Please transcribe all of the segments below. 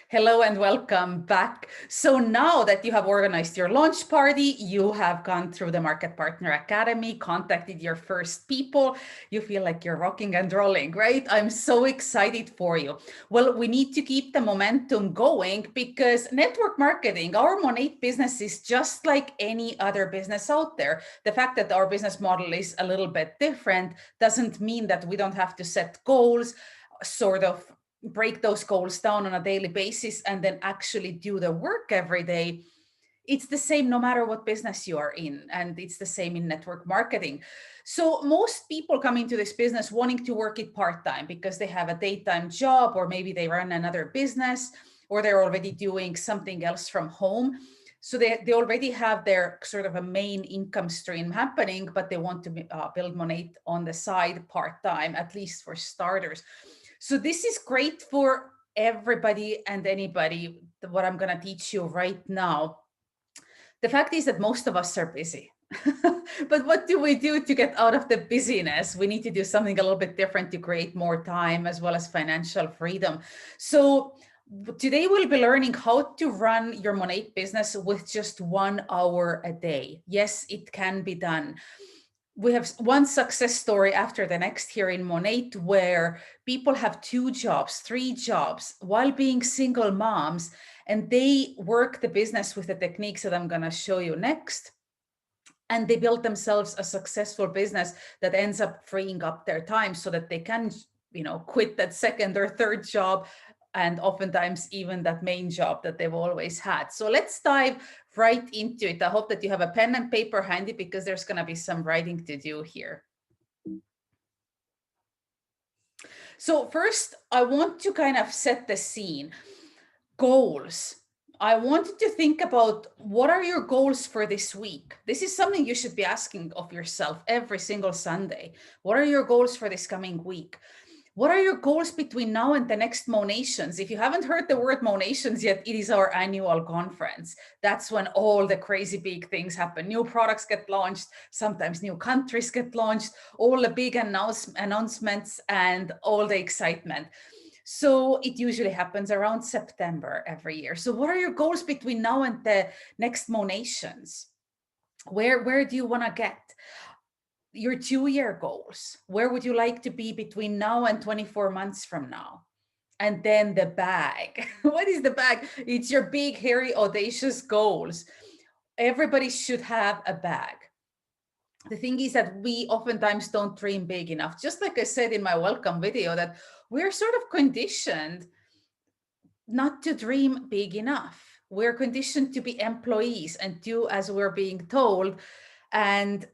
Hello and welcome back. So now that you have organized your launch party, you have gone through the Market Partner Academy, contacted your first people, you feel like you're rocking and rolling, right? I'm so excited for you. Well, we need to keep the momentum going because network marketing, our Monat business is just like any other business out there. The fact that our business model is a little bit different doesn't mean that we don't have to set goals, sort of break those goals down on a daily basis and then actually do the work every day. It's the same no matter what business you are in, and it's the same in network marketing. So most people come into this business wanting to work it part-time because they have a daytime job, or maybe they run another business, or they're already doing something else from home. So they already have their sort of a main income stream happening, but they want to build Monat on the side part-time, at least for starters. So this is great for everybody and anybody, what I'm going to teach you right now. The fact is that most of us are busy. But what do we do to get out of the busyness? We need to do something a little bit different to create more time as well as financial freedom. So today we'll be learning how to run your Monat business with just 1 hour a day. Yes, it can be done. We have one success story after the next here in Monat where people have 2 jobs, 3 jobs while being single moms, and they work the business with the techniques that I'm going to show you next. And they build themselves a successful business that ends up freeing up their time so that they can, quit that second or third job, and oftentimes even that main job that they've always had. So let's dive right into it. I hope that you have a pen and paper handy because there's going to be some writing to do here. So first, I want to kind of set the scene. Goals. I want you to think about what are your goals for this week? This is something you should be asking of yourself every single Sunday. What are your goals for this coming week? What are your goals between now and the next Monations? If you haven't heard the word Monations yet, it is our annual conference. That's when all the crazy big things happen. New products get launched, sometimes new countries get launched, all the big announcements and all the excitement. So it usually happens around September every year. So what are your goals between now and the next Monations? Where do you want to get? Your 2-year goals. Where would you like to be between now and 24 months from now? And then the bag. What is the bag? It's your big, hairy, audacious goals. Everybody should have a bag. The thing is that we oftentimes don't dream big enough. Just like I said in my welcome video, that we're sort of conditioned not to dream big enough. We're conditioned to be employees and do as we're being told. And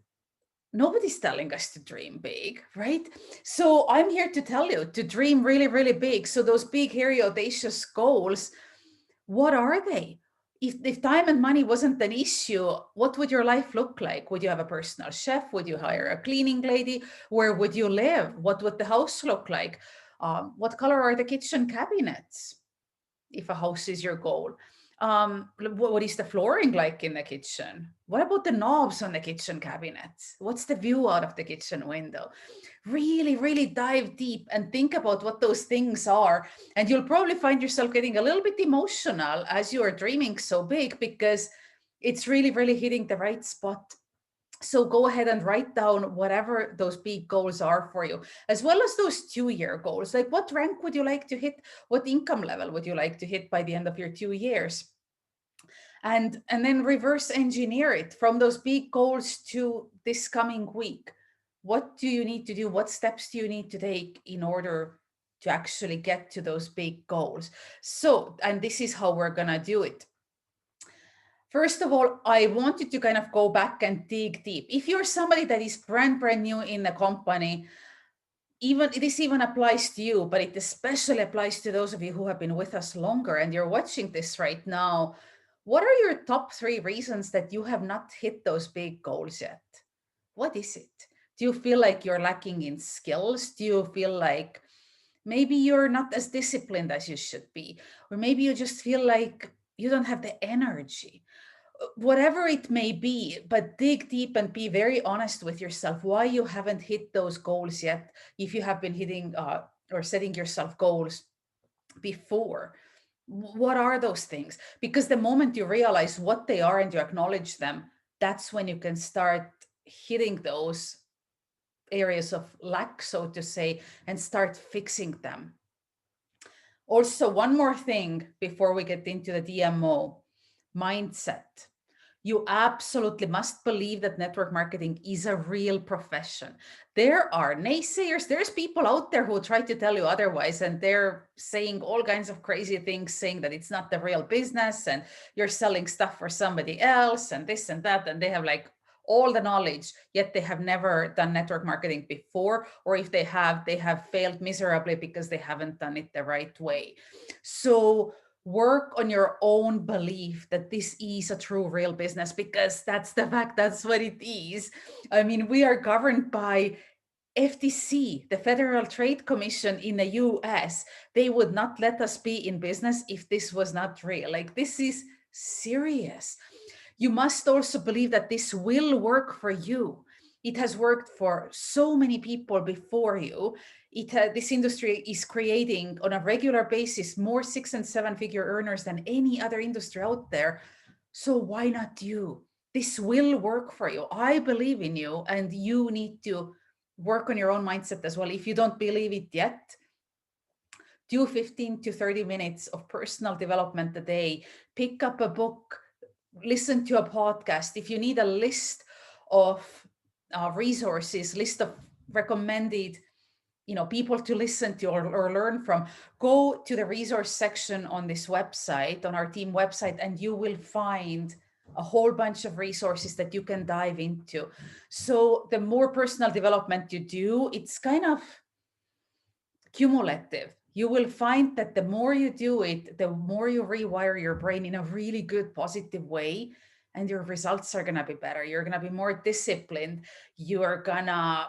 nobody's telling us to dream big, right? So I'm here to tell you to dream really, really big. So those big, hairy, audacious goals, what are they? If time and money wasn't an issue, what would your life look like? Would you have a personal chef? Would you hire a cleaning lady? Where would you live? What would the house look like? What color are the kitchen cabinets? If a house is your goal. What is the flooring like in the kitchen? What about the knobs on the kitchen cabinets? What's the view out of the kitchen window? Really, really dive deep and think about what those things are. And you'll probably find yourself getting a little bit emotional as you are dreaming so big because it's really, really hitting the right spot. So go ahead and write down whatever those big goals are for you, as well as those 2-year goals. Like what rank would you like to hit? What income level would you like to hit by the end of your 2 years? And then reverse engineer it from those big goals to this coming week. What do you need to do? What steps do you need to take in order to actually get to those big goals? So, and this is how we're going to do it. First of all, I want you to kind of go back and dig deep. If you're somebody that is brand new in the company, this even applies to you, but it especially applies to those of you who have been with us longer and you're watching this right now. What are your top 3 reasons that you have not hit those big goals yet? What is it? Do you feel like you're lacking in skills? Do you feel like maybe you're not as disciplined as you should be? Or maybe you just feel like you don't have the energy? Whatever it may be, but dig deep and be very honest with yourself why you haven't hit those goals yet, if you have been hitting or setting yourself goals before. What are those things? Because the moment you realize what they are and you acknowledge them, that's when you can start hitting those areas of lack, so to say, and start fixing them. Also, one more thing before we get into the DMO mindset. You absolutely must believe that network marketing is a real profession. There are naysayers. There's people out there who try to tell you otherwise, and they're saying all kinds of crazy things, saying that it's not the real business and you're selling stuff for somebody else and this and that. And they have like all the knowledge, yet they have never done network marketing before. Or if they have failed miserably because they haven't done it the right way. So work on your own belief that this is a true real business, because that's the fact, that's what it is. I mean, we are governed by FTC, the Federal Trade Commission in the US. They would not let us be in business if this was not real. Like, this is serious. You must also believe that this will work for you. It has worked for so many people before you. This industry is creating on a regular basis more 6 and 7 figure earners than any other industry out there. So why not you? This will work for you. I believe in you, and you need to work on your own mindset as well. If you don't believe it yet, do 15 to 30 minutes of personal development a day. Pick up a book, listen to a podcast. If you need a list of resources, list of recommended people to listen to or learn from, go to the resource section on this website, on our team website, and you will find a whole bunch of resources that you can dive into. So the more personal development you do, it's kind of cumulative. You will find that the more you do it, the more you rewire your brain in a really good, positive way, and your results are going to be better. You're going to be more disciplined. You are going to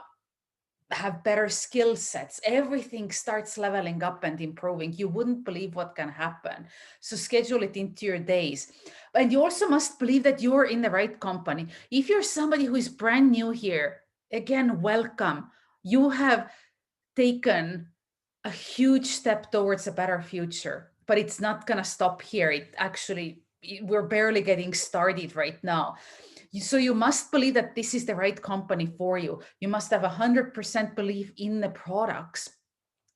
have better skill sets. Everything starts leveling up and improving. You wouldn't believe what can happen. So schedule it into your days. And you also must believe that you're in the right company. If you're somebody who is brand new here, again, welcome. You have taken a huge step towards a better future, but it's not going to stop here. We're barely getting started right now. So you must believe that this is the right company for you. You must have 100% belief in the products.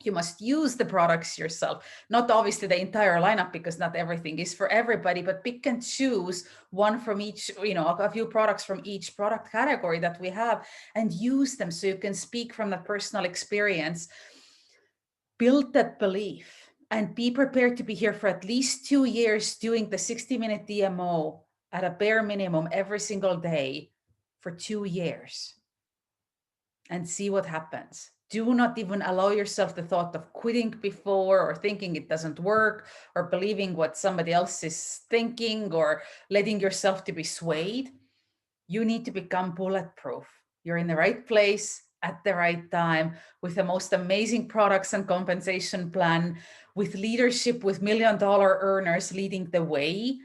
You must use the products yourself, not obviously the entire lineup, because not everything is for everybody, but pick and choose one from each, a few products from each product category that we have, and use them so you can speak from that personal experience. Build that belief and be prepared to be here for at least 2 years doing the 60-minute DMO at a bare minimum every single day for 2 years and see what happens. Do not even allow yourself the thought of quitting before, or thinking it doesn't work, or believing what somebody else is thinking, or letting yourself to be swayed. You need to become bulletproof. You're in the right place at the right time, with the most amazing products and compensation plan, with leadership, with $1 million earners leading the way.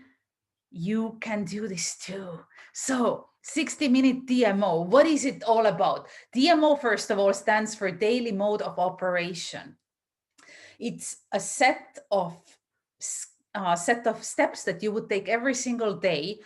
You can do this too. So 60-minute DMO, what is it all about? DMO, first of all, stands for daily mode of operation. It's a set of steps that you would take every single day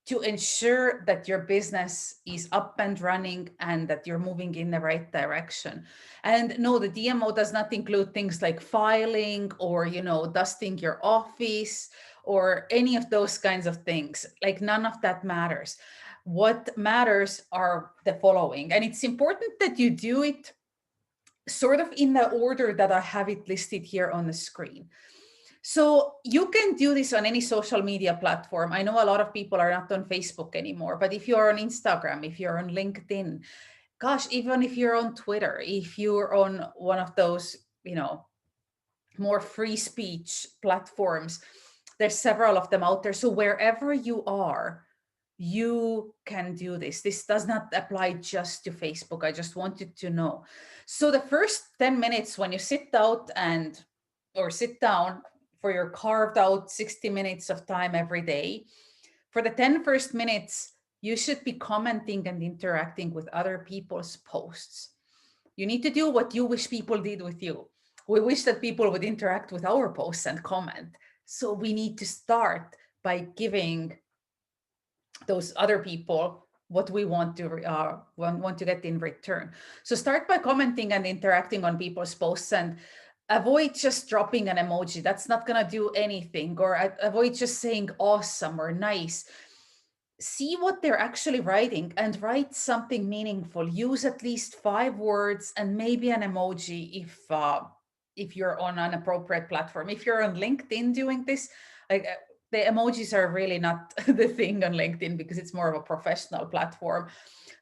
to ensure that your business is up and running and that you're moving in the right direction. And no, the DMO does not include things like filing or, dusting your office or any of those kinds of things. Like, none of that matters. What matters are the following. And it's important that you do it sort of in the order that I have it listed here on the screen. So you can do this on any social media platform. I know a lot of people are not on Facebook anymore, but if you're on Instagram, if you're on LinkedIn, gosh, even if you're on Twitter, if you're on one of those, more free speech platforms, there's several of them out there. So wherever you are, you can do this. This does not apply just to Facebook. I just wanted to know. So the first 10 minutes when you sit down for your carved out 60 minutes of time every day, for the 10 first minutes, you should be commenting and interacting with other people's posts. You need to do what you wish people did with you. We wish that people would interact with our posts and comment. So we need to start by giving those other people what we want to get in return. So start by commenting and interacting on people's posts, and avoid just dropping an emoji. That's not going to do anything. Or avoid just saying awesome or nice. See what they're actually writing and write something meaningful. Use at least 5 words and maybe an emoji if you're on an appropriate platform. If you're on LinkedIn doing this, like the emojis are really not the thing on LinkedIn because it's more of a professional platform.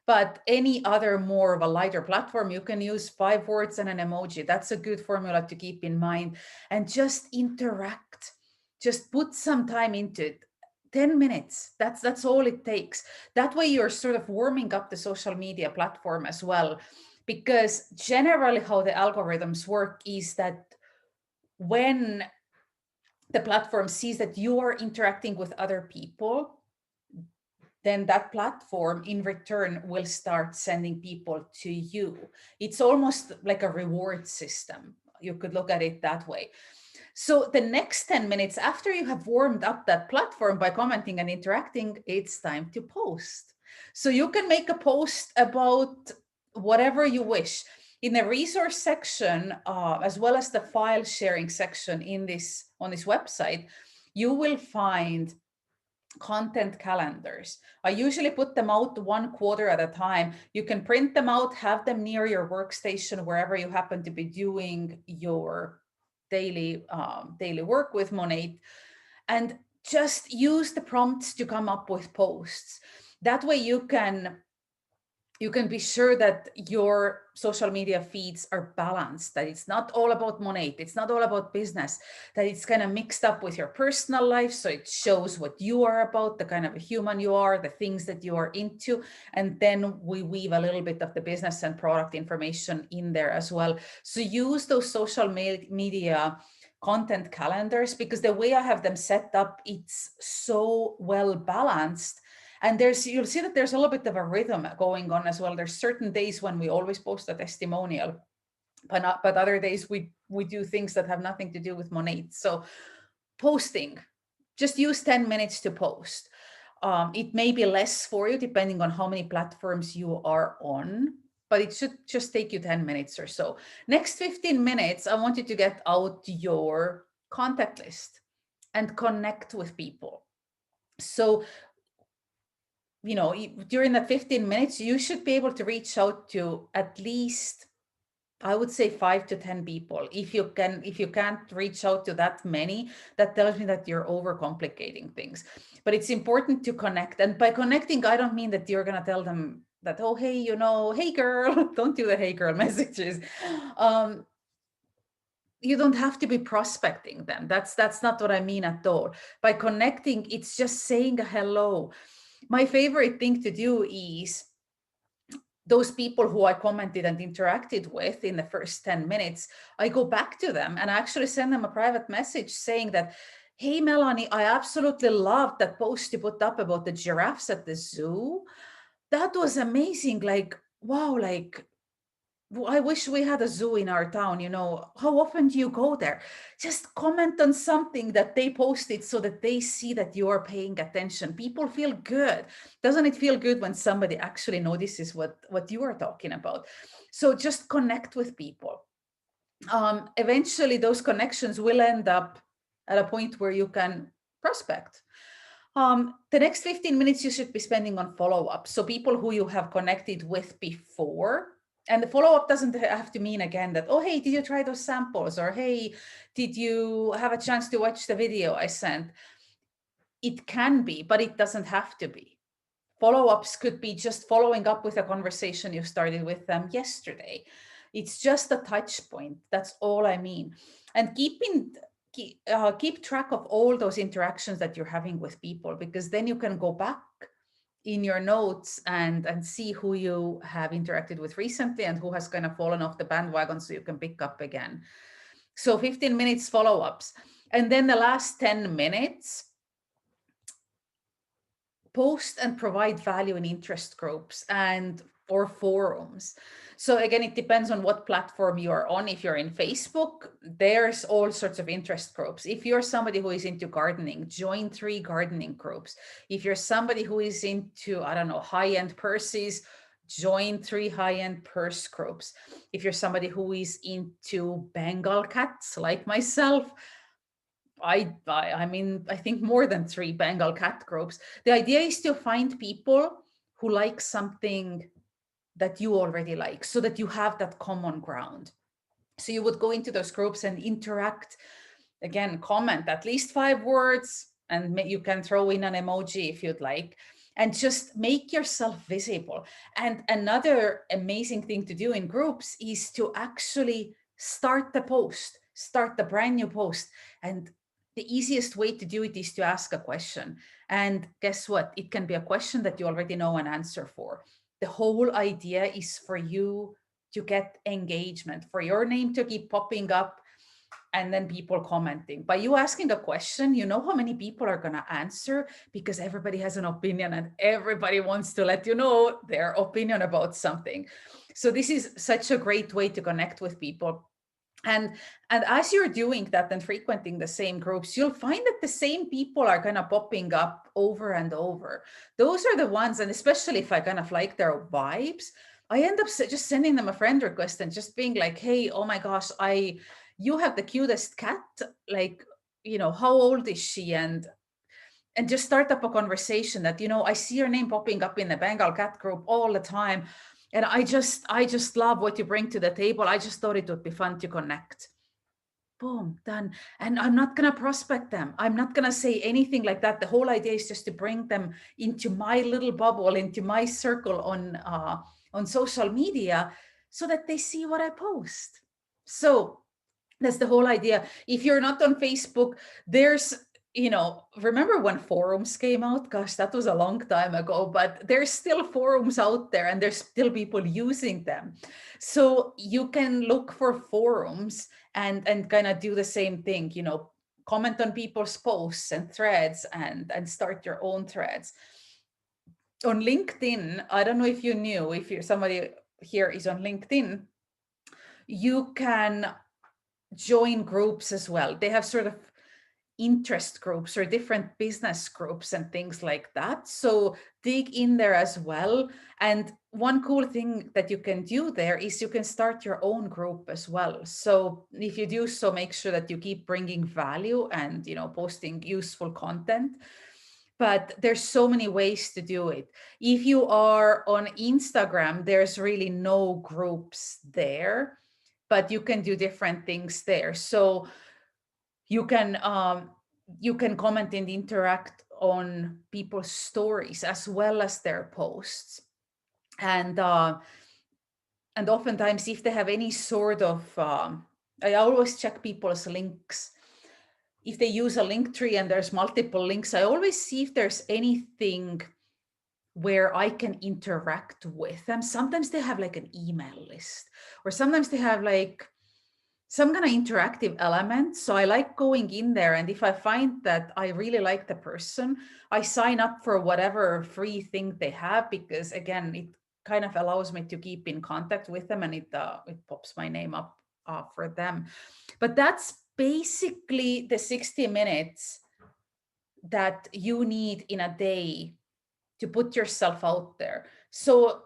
But any other more of a lighter platform, you can use 5 words and an emoji. That's a good formula to keep in mind. And just interact. Just put some time into it. 10 minutes. That's all it takes. That way you're sort of warming up the social media platform as well. Because generally how the algorithms work is that when the platform sees that you are interacting with other people, then that platform in return will start sending people to you. It's almost like a reward system. You could look at it that way. So the next 10 minutes after you have warmed up that platform by commenting and interacting, it's time to post. So you can make a post about whatever you wish. In the resource section, as well as the file sharing section on this website, you will find content calendars. I usually put them out 1 quarter at a time. You can print them out, have them near your workstation, wherever you happen to be doing your daily work with Monat, and just use the prompts to come up with posts. That way you can be sure that your social media feeds are balanced, that it's not all about Monat, it's not all about business, that it's kind of mixed up with your personal life. So it shows what you are about, the kind of a human you are, the things that you are into. And then we weave a little bit of the business and product information in there as well. So use those social media content calendars, because the way I have them set up, it's so well balanced. And you'll see that there's a little bit of a rhythm going on as well. There's certain days when we always post a testimonial, but other days we do things that have nothing to do with Monat. So posting, just use 10 minutes to post. It may be less for you depending on how many platforms you are on, but it should just take you 10 minutes or so. Next 15 minutes, I want you to get out your contact list and connect with people. So during that 15 minutes, you should be able to reach out to at least, I would say, 5 to 10 people. If you can't reach out to that many, that tells me that you're overcomplicating things. But it's important to connect. And by connecting, I don't mean that you're going to tell them that, oh, hey, hey girl, don't do the hey girl messages. You don't have to be prospecting them. That's not what I mean at all. By connecting, it's just saying a hello. My favorite thing to do is those people who I commented and interacted with in the first 10 minutes, I go back to them and I actually send them a private message saying that, hey, Melanie, I absolutely loved that post you put up about the giraffes at the zoo. That was amazing. Like, wow, like, I wish we had a zoo in our town. How often do you go there? Just comment on something that they posted so that they see that you are paying attention. People feel good. Doesn't it feel good when somebody actually notices what you are talking about? So just connect with people. Eventually, those connections will end up at a point where you can prospect. The next 15 minutes you should be spending on follow-up. So people who you have connected with before. And the follow-up doesn't have to mean, again, that, oh, hey, did you try those samples? Or, hey, did you have a chance to watch the video I sent? It can be, but it doesn't have to be. Follow-ups could be just following up with a conversation you started with them yesterday. It's just a touch point. That's all I mean. And keep track of all those interactions that you're having with people, because then you can go back in your notes and see who you have interacted with recently and who has kind of fallen off the bandwagon, so you can pick up again. So 15 minutes follow-ups. And then the last 10 minutes, post and provide value in interest groups. And or forums. So again, it depends on what platform you are on. If you're in Facebook, there's all sorts of interest groups. If you're somebody who is into gardening, join 3 gardening groups. If you're somebody who is into, I don't know, high-end purses, join 3 high-end purse groups. If you're somebody who is into Bengal cats like myself, I mean, I think more than 3 Bengal cat groups. The idea is to find people who like something that you already like, so that you have that common ground. So you would go into those groups and interact, again, comment at least 5 words, and you can throw in an emoji if you'd like, and just make yourself visible. And another amazing thing to do in groups is to actually start the brand new post. And the easiest way to do it is to ask a question. And guess what? It can be a question that you already know an answer for. The whole idea is for you to get engagement, for your name to keep popping up, and then people commenting. By you asking a question, you know how many people are going to answer, because everybody has an opinion and everybody wants to let you know their opinion about something. So this is such a great way to connect with people. And as you're doing that and frequenting the same groups, you'll find that the same people are kind of popping up over and over. Those are the ones, and especially if I kind of like their vibes, I end up just sending them a friend request and just being like, hey, oh my gosh, you have the cutest cat. Like, how old is she? And just start up a conversation that, I see your name popping up in the Bengal cat group all the time. And I just love what you bring to the table. I just thought it would be fun to connect. Boom, done. And I'm not going to prospect them. I'm not going to say anything like that. The whole idea is just to bring them into my little bubble, into my circle on social media, so that they see what I post. So that's the whole idea. If you're not on Facebook, there's, remember when forums came out? Gosh, that was a long time ago, but there's still forums out there and there's still people using them. So you can look for forums and kind of do the same thing, comment on people's posts and threads and start your own threads. On LinkedIn, I don't know if you knew, if you're somebody here is on LinkedIn, you can join groups as well. They have sort of interest groups or different business groups and things like that. So dig in there as well. And one cool thing that you can do there is you can start your own group as well. So if you do so, make sure that you keep bringing value and, posting useful content. But there's so many ways to do it. If you are on Instagram, there's really no groups there, but you can do different things there. So you can comment and interact on people's stories as well as their posts. And oftentimes, if they have any sort of, I always check people's links. If they use a link tree and there's multiple links, I always see if there's anything where I can interact with them. Sometimes they have like an email list, or sometimes they have like some kind of interactive element. So I like going in there. And if I find that I really like the person, I sign up for whatever free thing they have, because again, it kind of allows me to keep in contact with them, and it pops my name up for them. But that's basically the 60 minutes that you need in a day to put yourself out there. So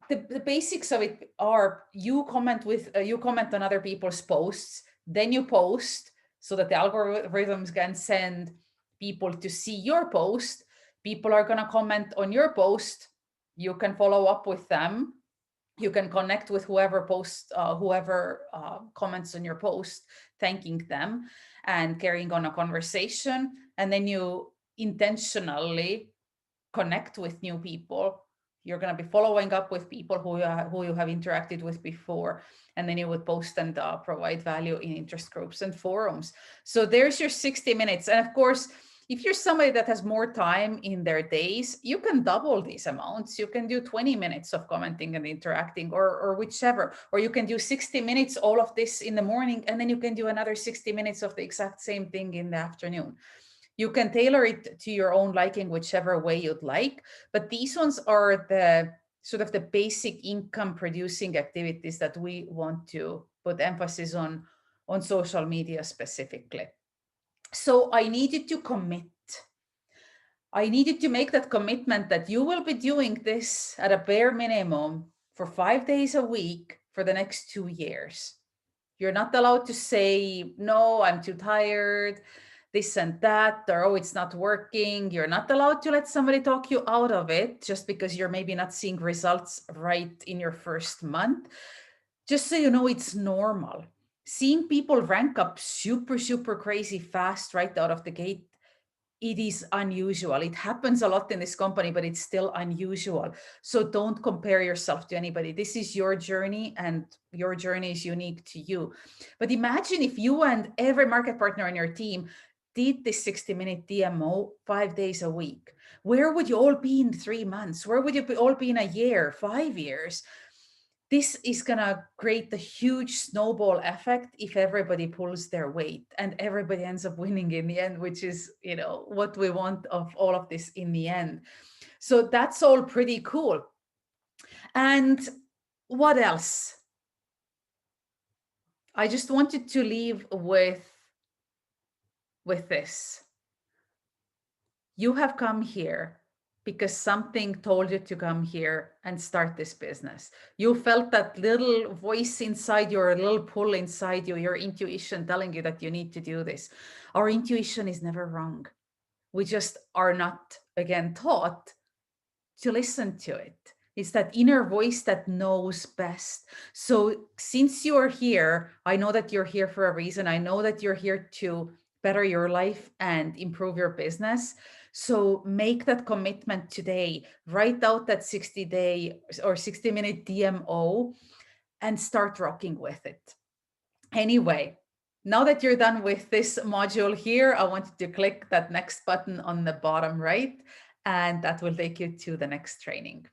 the basics of it are you comment on other people's posts, then you post so that the algorithms can send people to see your post. People are going to comment on your post. You can follow up with them. You can connect with whoever comments on your post, thanking them and carrying on a conversation. And then you intentionally connect with new people. You're going to be following up with people who you have interacted with before, and then you would post and provide value in interest groups and forums. So there's your 60 minutes. And of course, if you're somebody that has more time in their days, you can double these amounts. You can do 20 minutes of commenting and interacting, or whichever, or you can do 60 minutes, all of this in the morning, and then you can do another 60 minutes of the exact same thing in the afternoon. You can tailor it to your own liking, whichever way you'd like. But these ones are the sort of the basic income producing activities that we want to put emphasis on social media specifically. So I needed to commit. I needed to make that commitment that you will be doing this at a bare minimum for 5 days a week for the next 2 years. You're not allowed to say, no, I'm too tired, this and that, or oh, it's not working. You're not allowed to let somebody talk you out of it just because you're maybe not seeing results right in your first month. Just so you know, it's normal. Seeing people rank up super, super crazy fast right out of the gate, it is unusual. It happens a lot in this company, but it's still unusual. So don't compare yourself to anybody. This is your journey and your journey is unique to you. But imagine if you and every market partner on your team did this 60-minute DMO 5 days a week. Where would you all be in 3 months? Where would you all be in a year, 5 years? This is going to create a huge snowball effect if everybody pulls their weight and everybody ends up winning in the end, which is, what we want of all of this in the end. So that's all pretty cool. And what else? I just wanted to leave with this. You have come here because something told you to come here and start this business. You felt that little voice inside you, or a little pull inside you, your intuition telling you that you need to do this. Our intuition is never wrong. We just are not, again, taught to listen to it. It's that inner voice that knows best. So since you are here, I know that you're here for a reason. I know that you're here to better your life and improve your business. So make that commitment today. Write out that 60-day or 60-minute DMO and start rocking with it. Anyway, now that you're done with this module here, I want you to click that next button on the bottom right, and that will take you to the next training.